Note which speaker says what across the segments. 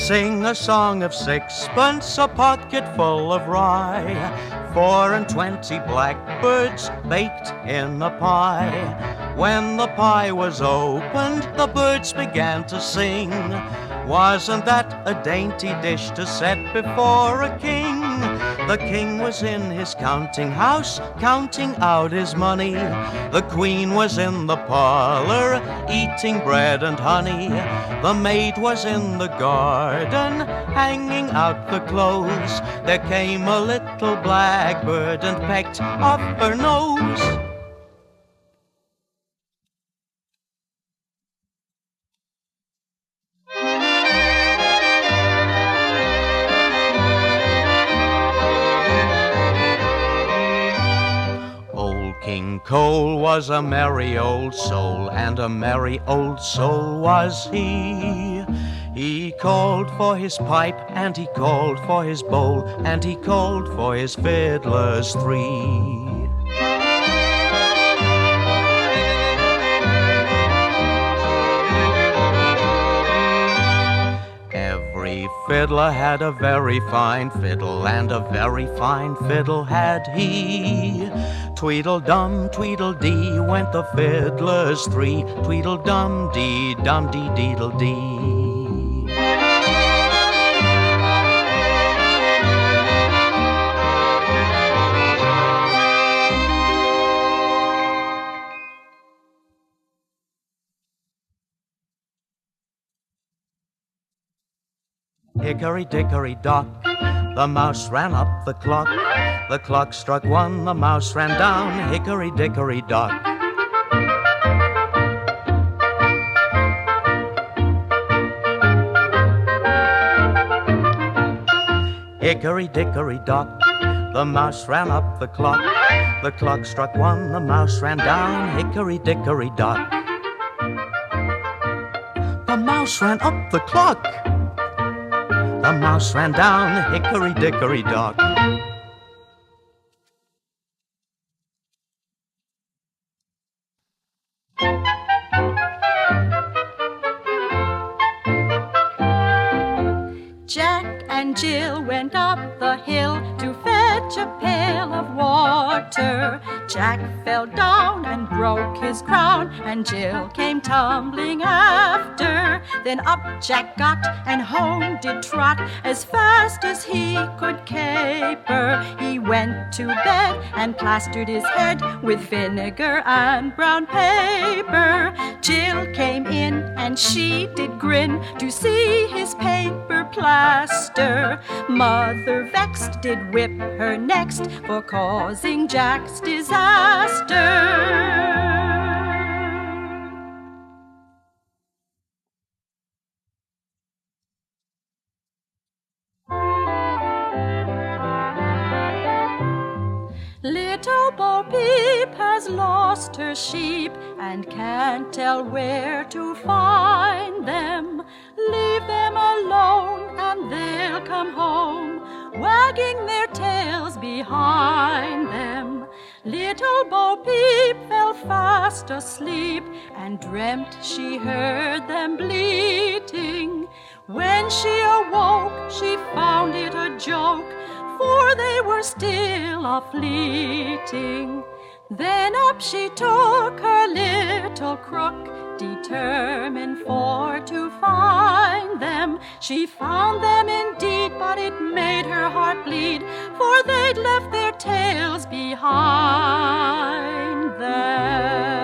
Speaker 1: Sing a song of sixpence, a pocket full of rye, 24 blackbirds baked in a pie. When the pie was opened, the birds began to sing. Wasn't that a dainty dish to set before a king? The king was in his counting house, counting out his money. The queen was in the parlor, eating bread and honey. The maid was in the garden, hanging out the clothes. There came a little blackbird and pecked off her nose. King Cole was a merry old soul, and a merry old soul was he. He called for his pipe, and he called for his bowl, and he called for his fiddlers 3. Every fiddler had a very fine fiddle, and a very fine fiddle had he. Tweedledum, tweedledee went the fiddlers 3, tweedledum-dee, dum-dee-deedle-dee. Hickory dickory dock, the mouse ran up the clock. The clock struck 1, the mouse ran down. Hickory dickory dock. Hickory dickory dock, the mouse ran up the clock. The clock struck 1, the mouse ran down. Hickory dickory dock. The mouse ran up the clock. The mouse ran down, hickory dickory dock.
Speaker 2: Jack and Jill went up the hill to fetch a pail of water. Jack fell down and broke his crown, and Jill came tumbling after. Then up Jack got, and home did trot, as fast as he could caper. He went to bed and plastered his head with vinegar and brown paper. Jill came in, and she did grin to see his paper plaster. Mother vexed did whip her next for causing Jack's disaster. Little Bo Peep has lost her sheep and can't tell where to find them. Leave them alone and they'll come home, wagging their tails behind them. Little Bo Peep fell fast asleep and dreamt she heard them bleating. When she awoke, she found it a joke, for they were still a-fleeting. Then up she took her little crook, determined for to find them. She found them indeed, but it made her heart bleed, for they'd left their tails behind them.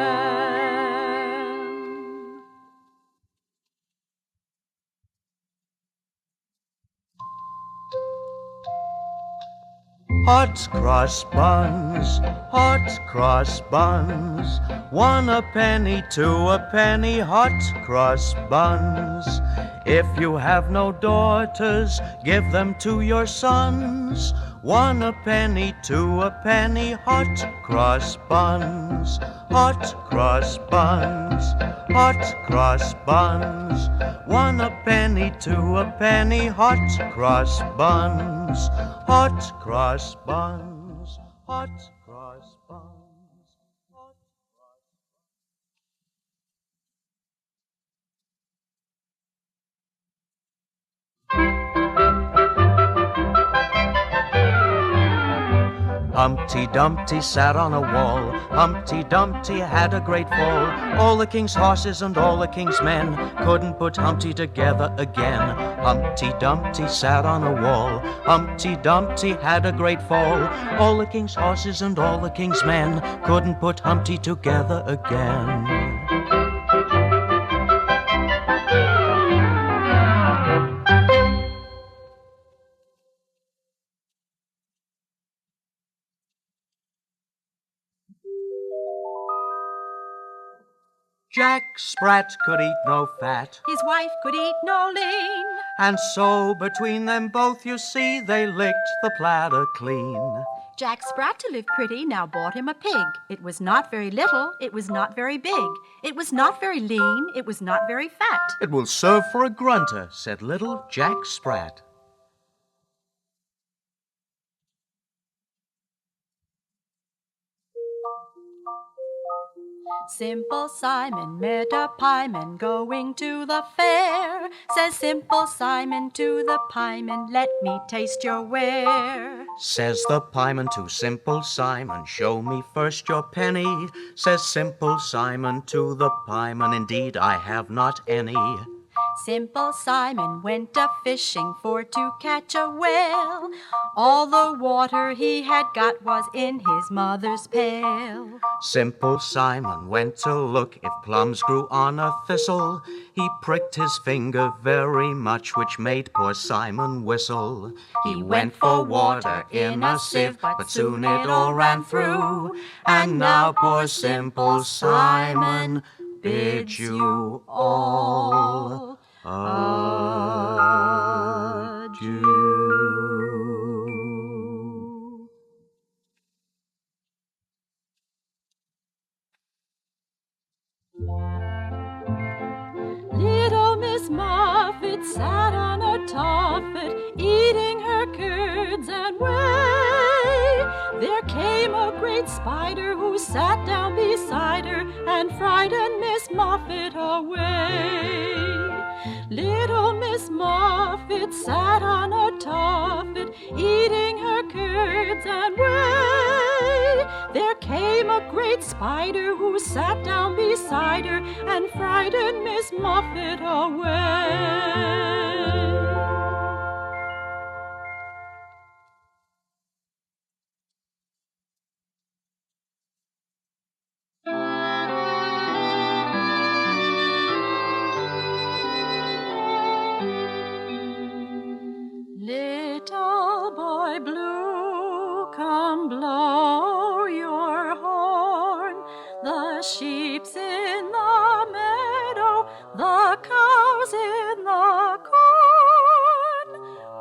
Speaker 1: Hot cross buns, hot cross buns, 1 a penny, 2 a penny, hot cross buns. If you have no daughters, give them to your sons. 1 a penny, 2 a penny, hot cross buns, hot cross buns, hot cross buns. 1 a penny, 2 a penny, hot cross buns, hot cross buns, hot cross buns, hot cross. Humpty Dumpty sat on a wall. Humpty Dumpty had a great fall. All the king's horses and all the king's men couldn't put Humpty together again. Humpty Dumpty sat on a wall. Humpty Dumpty had a great fall. All the king's horses and all the king's men couldn't put Humpty together again. Jack Spratt could eat no fat,
Speaker 2: His wife could eat no lean.
Speaker 1: and so between them both, you see, they licked the platter clean.
Speaker 2: Jack Spratt, to live pretty, now bought him a pig. It was not very little, it was not very big. It was not very lean, it was not very fat.
Speaker 1: It will serve for a grunter, said little Jack Spratt.
Speaker 2: Simple Simon met a pieman going to the fair. Says Simple Simon to the pieman, let me taste your ware.
Speaker 1: Says the pieman to Simple Simon, show me first your penny. Says Simple Simon to the pieman, indeed I have not any.
Speaker 2: Simple Simon went a-fishing for to catch a whale. All the water he had got was in his mother's pail.
Speaker 1: Simple Simon went to look if plums grew on a thistle. He pricked his finger very much, which made poor Simon whistle. He went for water in a sieve, but soon it all ran through. And now poor Simple Simon bids you all adieu.
Speaker 2: Little Miss Muffet sat on a tuffet, eating her curds and whey. There came a great spider who sat down beside her and frightened Miss Muffet away. Little Miss Muffet sat on a tuffet, eating her curds and whey. There came a great spider who sat down beside her and frightened Miss Muffet away. Little boy blue, come blow your horn. The sheep's in the meadow, the cow's in the corn.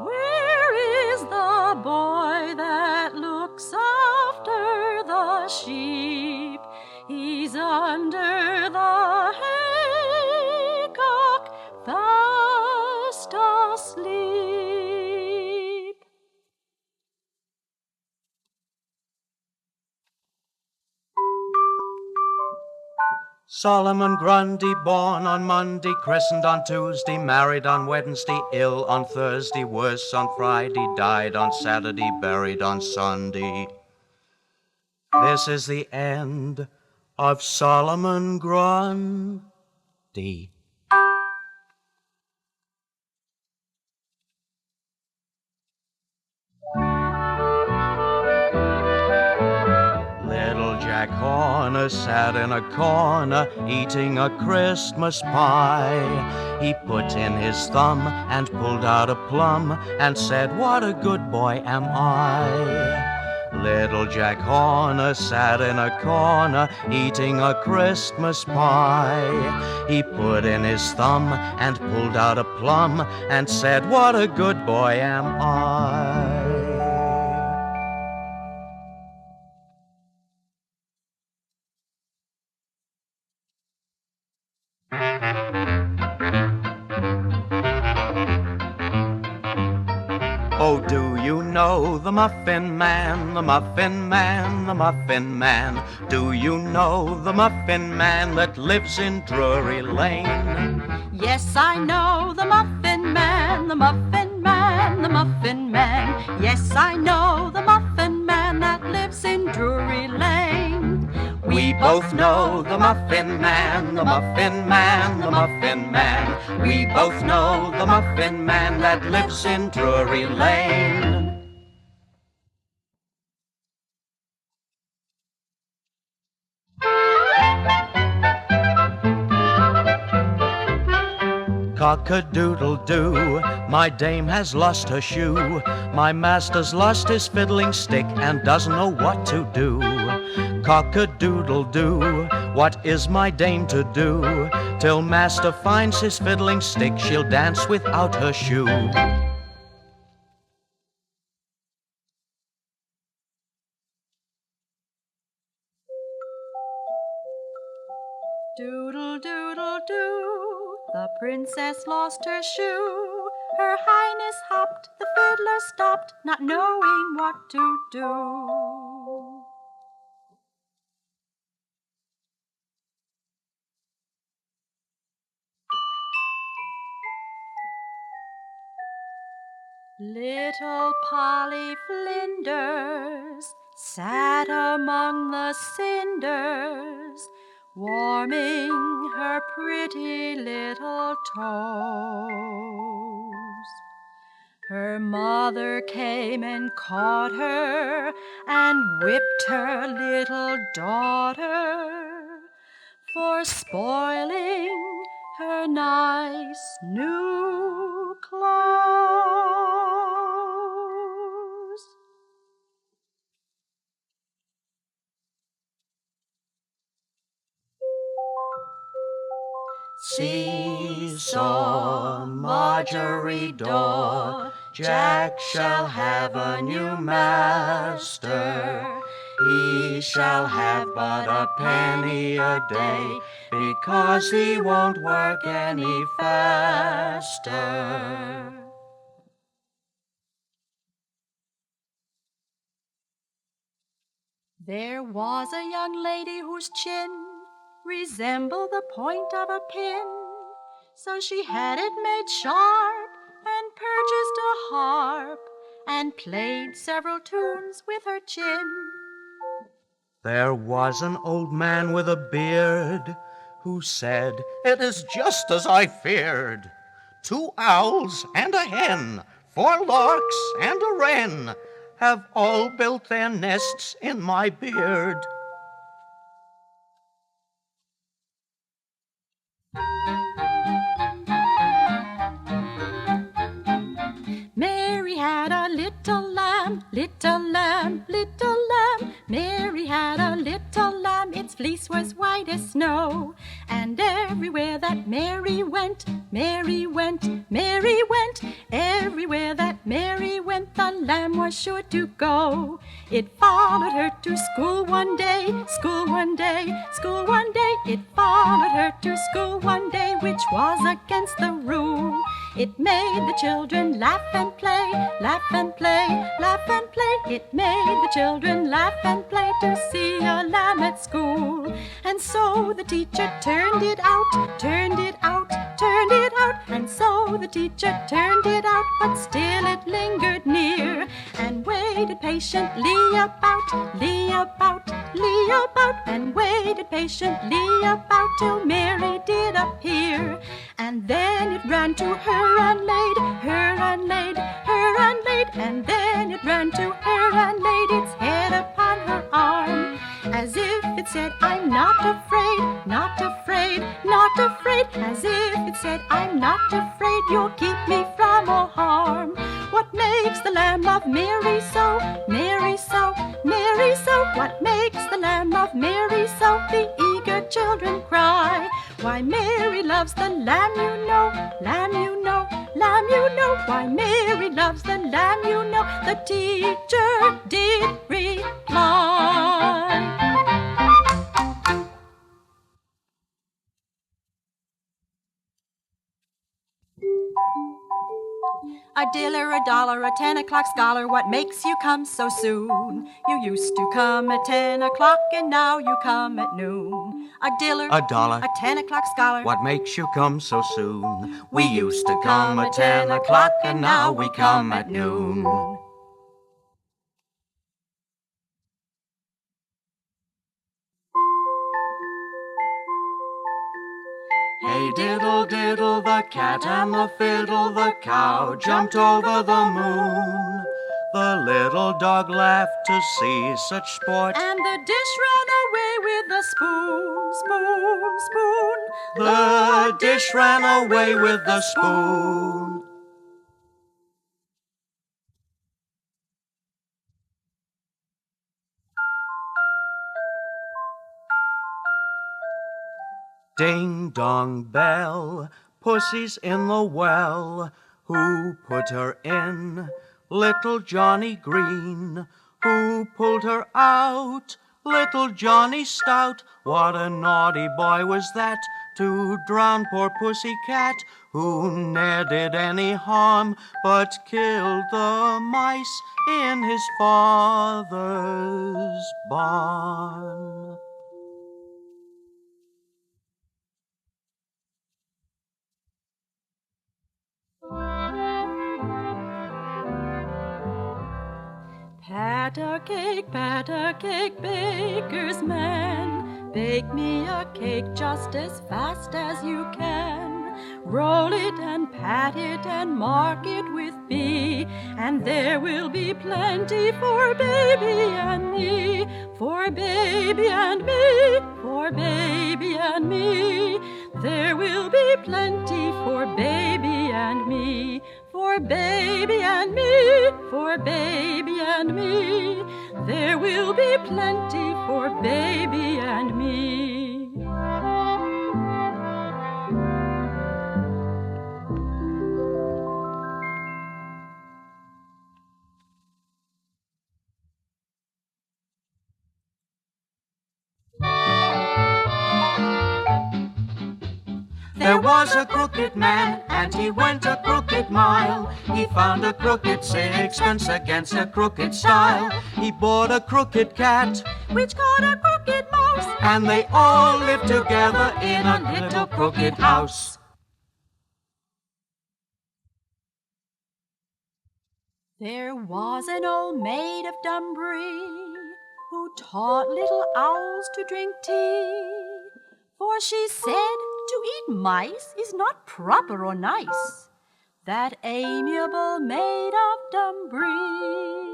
Speaker 2: Where is the boy that looks after the sheep? He's under the haycock, fast asleep.
Speaker 1: Solomon Grundy, born on Monday, christened on Tuesday, married on Wednesday, ill on Thursday, worse on Friday, died on Saturday, buried on Sunday. This is the end of Solomon Grundy. Jack Horner sat in a corner eating a Christmas pie. He put in his thumb and pulled out a plum and said, "What a good boy am I." Little Jack Horner sat in a corner eating a Christmas pie. He put in his thumb and pulled out a plum and said, "What a good boy am I." Oh, do you know the Muffin Man, the Muffin Man, the Muffin Man? Do you know the Muffin Man that lives in Drury Lane?
Speaker 2: Yes, I know the Muffin Man, the Muffin Man, the Muffin Man. Yes, I know the Muffin Man that lives Drury Lane.
Speaker 1: We both know the Muffin Man, the Muffin Man, the Muffin Man. We both know the Muffin Man that lives in Drury Lane. Cock-a-doodle-doo, my dame has lost her shoe. My master's lost his fiddling stick and doesn't know what to do. Cock-a-doodle-doo, what is my dame to do? Till master finds his fiddling stick, she'll dance without her shoe.
Speaker 2: Doodle-doodle-doo, the princess lost her shoe. Her highness hopped, the fiddler stopped, not knowing what to do. Little Polly Flinders sat among the cinders, warming her pretty little toes. Her mother came and caught her and whipped her little daughter for spoiling her nice new clothes.
Speaker 1: See, Saw Margery Daw, Jack shall have a new master. He shall have but a penny a day, because he won't work any faster.
Speaker 2: There was a young lady whose chin resembled the point of a pin, so she had it made sharp and purchased a harp and played several tunes with her chin.
Speaker 1: There was an old man with a beard who said, "It is just as I feared. 2 owls and a hen, 4 larks and a wren have all built their nests in my beard."
Speaker 2: Mary had a little lamb, little lamb, little lamb. Mary had a little lamb, its fleece was white as snow. And everywhere that Mary went, Mary went, Mary went. Everywhere that Mary went, the lamb was sure to go. It followed her to school one day, school one day, school one day. It followed her to school one day, which was against the rule. It made the children laugh and play, laugh and play, laugh and play. It made the children laugh and play to see a lamb at school. And so the teacher turned it out, turned it out, turned it out. And so the teacher turned it out, but still it lingered near and waited patiently about, about, about, and waited patiently about till Mary did appear. And then it ran to her and laid, her and laid, her and laid. And then it ran to her and laid its head upon her arm, as if it said, "I'm not afraid, not afraid, not afraid." As if it said, "I'm not afraid, you'll keep me from all harm." What makes the lamb love Mary so, Mary so, Mary so? What makes the lamb love Mary so? The eager children cry. Why Mary loves the lamb, you know, lamb, you know, lamb, you know. Why Mary loves the lamb, you know. The teacher did reply. A diller, a dollar, a 10 o'clock scholar, what makes you come so soon? You used to come at 10 o'clock and now you come at noon. A diller,
Speaker 1: a dollar,
Speaker 2: a 10 o'clock scholar,
Speaker 1: what makes you come so soon? We used to come at 10 o'clock and now we come at noon. Hey diddle diddle, the cat and the fiddle, the cow jumped over the moon. The little dog laughed to see such sport,
Speaker 2: and the dish ran away with the spoon, spoon, spoon.
Speaker 1: the dish ran away with the spoon. Ding dong bell, pussy's in the well. Who put her in? Little Johnny Green. Who pulled her out? Little Johnny Stout. What a naughty boy was that, to drown poor pussy cat, who ne'er did any harm, but killed the mice in his father's barn.
Speaker 2: Batter cake, baker's man. Bake me a cake just as fast as you can. Roll it and pat it and mark it with B, and there will be plenty for baby and me, for baby and me, for baby and me. There will be plenty for baby and me, for baby and me, for baby and me. There will be plenty for baby and me.
Speaker 1: There was a crooked man, and he went a crooked mile. He found a crooked sixpence against a crooked stile. He bought a crooked cat,
Speaker 2: which caught a crooked mouse,
Speaker 1: and they all lived together in a little crooked house.
Speaker 2: There was an old maid of Dunbury who taught little owls to drink tea, for she said to eat mice is not proper or nice. That amiable maid of Dunbury.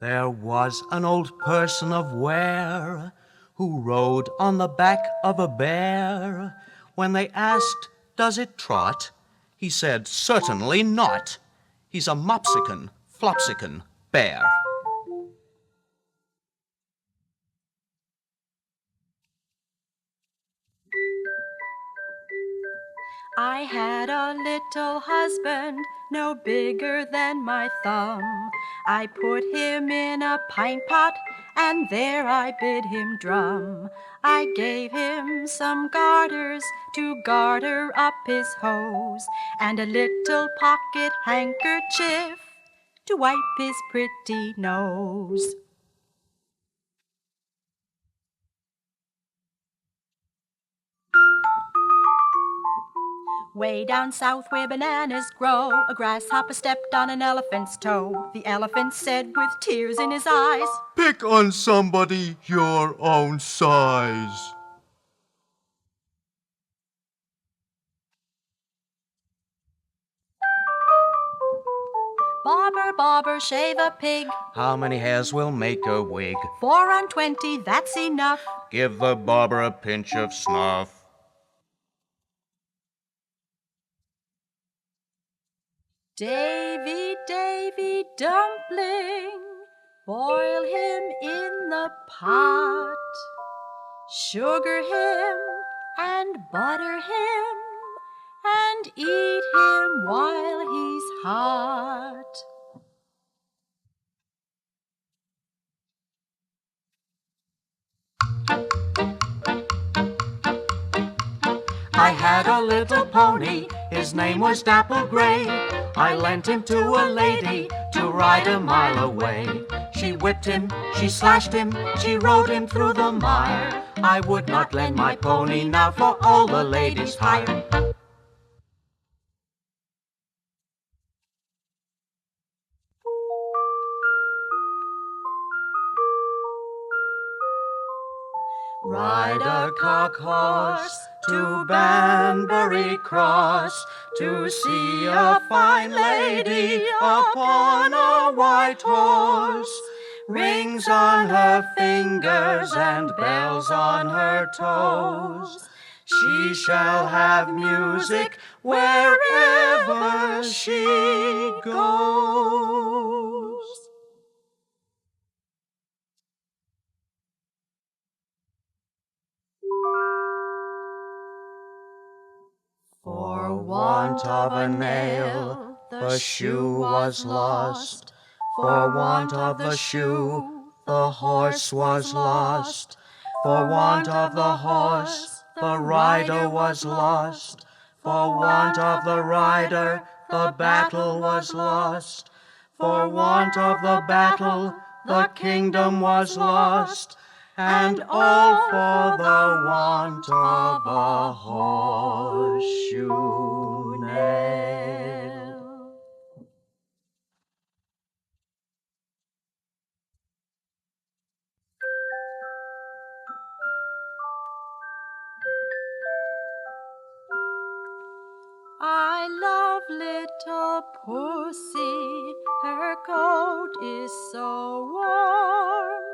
Speaker 1: There was an old person of Ware who rode on the back of a bear. When they asked, "Does it trot?" he said, "Certainly not. He's a mopsican, flopsican bear."
Speaker 2: I had a little husband, no bigger than my thumb. I put him in a pint pot, and there I bid him drum. I gave him some garters to garter up his hose, and a little pocket handkerchief to wipe his pretty nose. Way down south where bananas grow, a grasshopper stepped on an elephant's toe. The elephant said with tears in his eyes,
Speaker 1: "Pick on somebody your own size."
Speaker 2: "Barber, barber, shave a pig.
Speaker 1: How many hairs will make a wig?
Speaker 2: 4 on 20, that's enough.
Speaker 1: Give the barber a pinch of snuff."
Speaker 2: Davey, Davey Dumpling, boil him in the pot. Sugar him and butter him, and eat him while he's hot.
Speaker 1: I had a little pony, his name was Dapple Gray. I lent him to a lady to ride a mile away. She whipped him, she slashed him, she rode him through the mire. I would not lend my pony now for all the ladies' hire. ride a cock horse to Banbury Cross, to see a fine lady upon a white horse. Rings on her fingers and bells on her toes. She shall have music wherever she goes. For want of a nail, the shoe was lost. For want of the shoe, the horse was lost. For want of the horse, the rider was lost. For want of the rider, the battle was lost. For want of the battle, the kingdom was lost. And all for the want of a horseshoe nail. I love little pussy, her coat is so warm,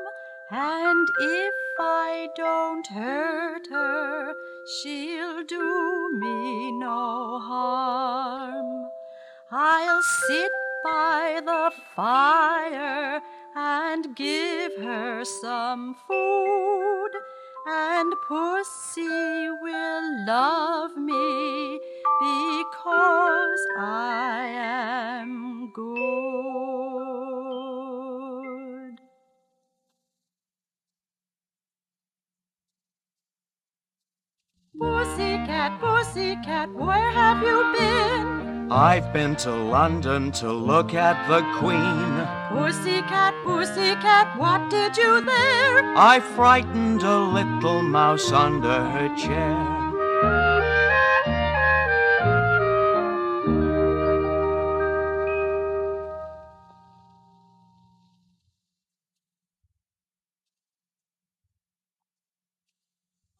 Speaker 1: and if I don't hurt her, she'll do me no harm. I'll sit by the fire and give her some food, and pussy will love me because I am good. Pussycat, pussycat, where have you been? I've been to London to look at the Queen. Pussycat, pussycat, what did you there? I frightened a little mouse under her chair.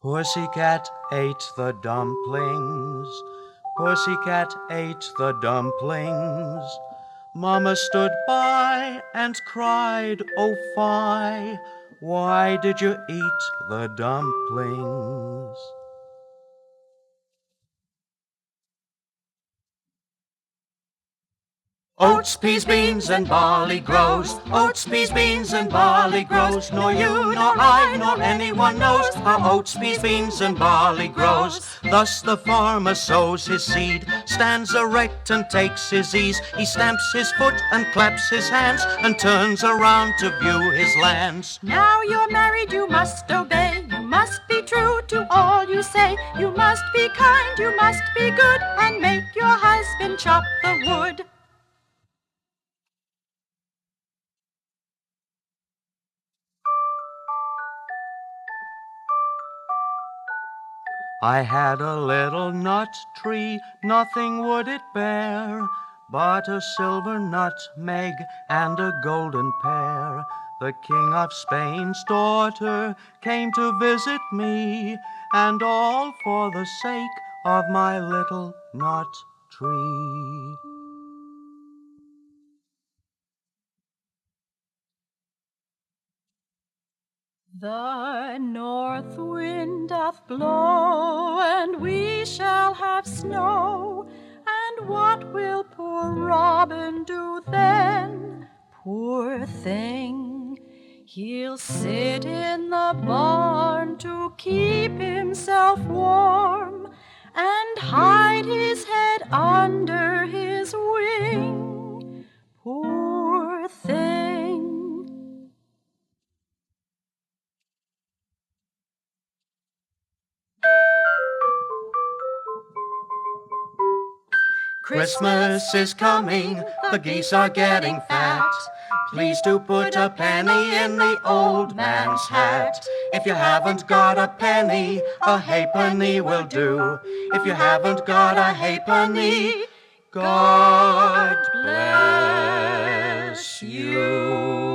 Speaker 1: Pussycat ate the dumplings. Pussycat ate the dumplings. Mama stood by and cried, "Oh, fie! Why did you eat the dumplings?" Oats, peas, beans, and barley grows. Oats, peas, beans, and barley grows. Nor you, nor I, nor anyone knows how oats, peas, beans, and barley grows. Thus the farmer sows his seed, stands erect and takes his ease. He stamps his foot and claps his hands and turns around to view his lands. Now you're married, you must obey. You must be true to all you say. You must be kind, you must be good, and make your husband chop the wood. I had a little nut tree, nothing would it bear, but a silver nutmeg and a golden pear. The King of Spain's daughter came to visit me, and all for the sake of my little nut tree. The north wind doth blow, and we shall have snow. And what will poor Robin do then? Poor thing, he'll sit in the barn to keep himself warm, and hide his head under his wing. Poor thing. Christmas is coming, the geese are getting fat. Please do put a penny in the old man's hat. If you haven't got a penny, a halfpenny will do. If you haven't got a halfpenny, God bless you.